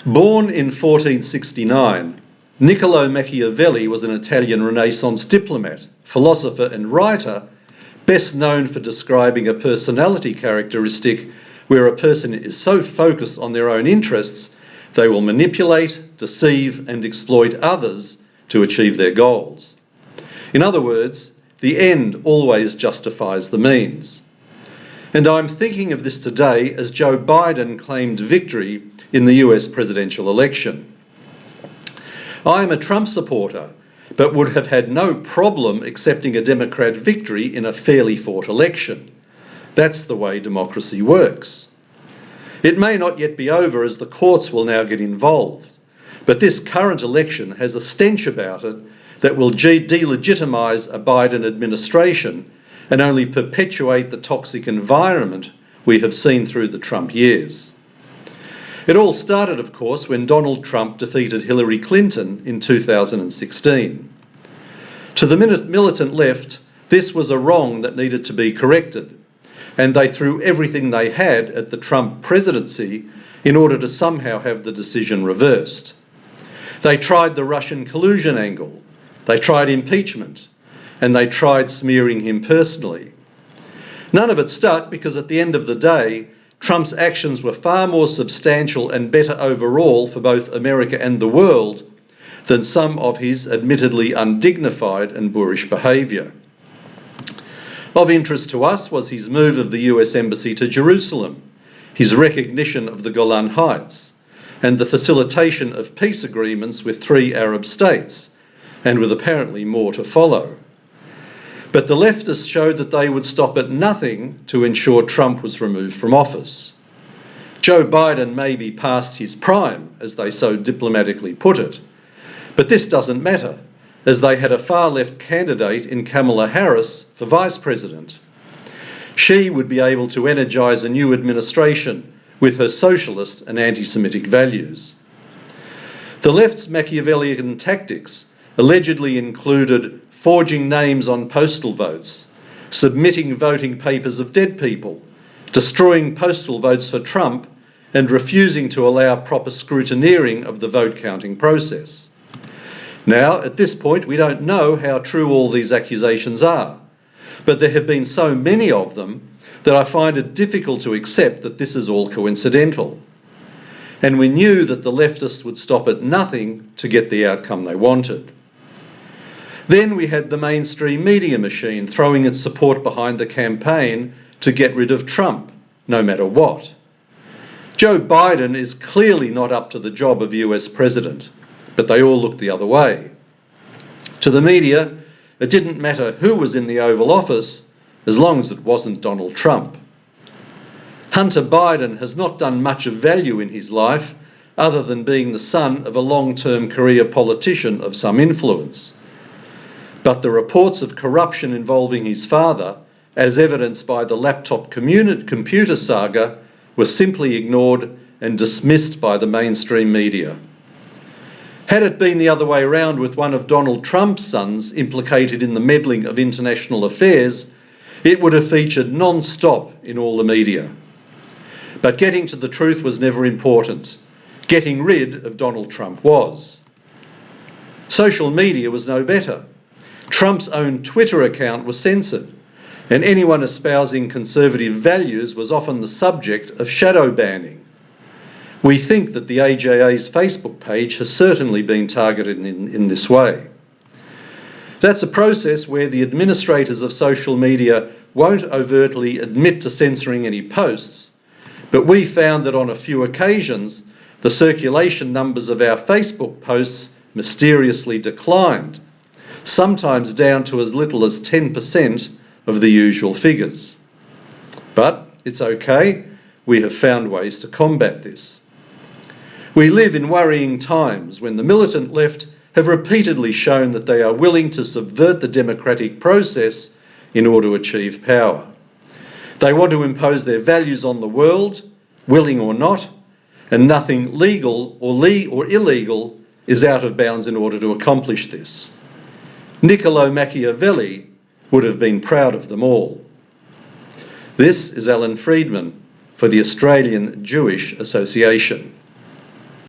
Born in 1469, Niccolò Machiavelli was an Italian Renaissance diplomat, philosopher and writer, best known for describing a personality characteristic where a person is so focused on their own interests they will manipulate, deceive and exploit others to achieve their goals. In other words, the end always justifies the means. And I'm thinking of this today as Joe Biden claimed victory in the US presidential election. I am a Trump supporter, but would have had no problem accepting a Democrat victory in a fairly fought election. That's the way democracy works. It may not yet be over as the courts will now get involved, but this current election has a stench about it that will delegitimise a Biden administration and only perpetuate the toxic environment we have seen through the Trump years. It all started, of course, when Donald Trump defeated Hillary Clinton in 2016. To the militant left, this was a wrong that needed to be corrected, and they threw everything they had at the Trump presidency in order to somehow have the decision reversed. They tried the Russian collusion angle, they tried impeachment, and they tried smearing him personally. None of it stuck because at the end of the day, Trump's actions were far more substantial and better overall for both America and the world than some of his admittedly undignified and boorish behaviour. Of interest to us was his move of the US Embassy to Jerusalem, his recognition of the Golan Heights, and the facilitation of peace agreements with 3 Arab states, and with apparently more to follow. But the leftists showed that they would stop at nothing to ensure Trump was removed from office. Joe Biden may be past his prime, as they so diplomatically put it, but this doesn't matter, as they had a far-left candidate in Kamala Harris for vice president. She would be able to energise a new administration with her socialist and anti-Semitic values. The left's Machiavellian tactics allegedly included forging names on postal votes, submitting voting papers of dead people, destroying postal votes for Trump, and refusing to allow proper scrutineering of the vote counting process. Now, at this point, we don't know how true all these accusations are, but there have been so many of them that I find it difficult to accept that this is all coincidental. And we knew that the leftists would stop at nothing to get the outcome they wanted. Then we had the mainstream media machine throwing its support behind the campaign to get rid of Trump, no matter what. Joe Biden is clearly not up to the job of US president, but they all looked the other way. To the media, it didn't matter who was in the Oval Office as long as it wasn't Donald Trump. Hunter Biden has not done much of value in his life other than being the son of a long-term career politician of some influence. But the reports of corruption involving his father, as evidenced by the laptop computer saga, were simply ignored and dismissed by the mainstream media. Had it been the other way around with one of Donald Trump's sons implicated in the meddling of international affairs, it would have featured non-stop in all the media. But getting to the truth was never important. Getting rid of Donald Trump was. Social media was no better. Trump's own Twitter account was censored, and anyone espousing conservative values was often the subject of shadow banning. We think that the AJA's Facebook page has certainly been targeted in this way. That's a process where the administrators of social media won't overtly admit to censoring any posts, but we found that on a few occasions, the circulation numbers of our Facebook posts mysteriously declined, sometimes down to as little as 10% of the usual figures. But it's okay, we have found ways to combat this. We live in worrying times when the militant left have repeatedly shown that they are willing to subvert the democratic process in order to achieve power. They want to impose their values on the world, willing or not, and nothing legal or illegal is out of bounds in order to accomplish this. Niccolò Machiavelli would have been proud of them all. This is Alan Friedman for the Australian Jewish Association.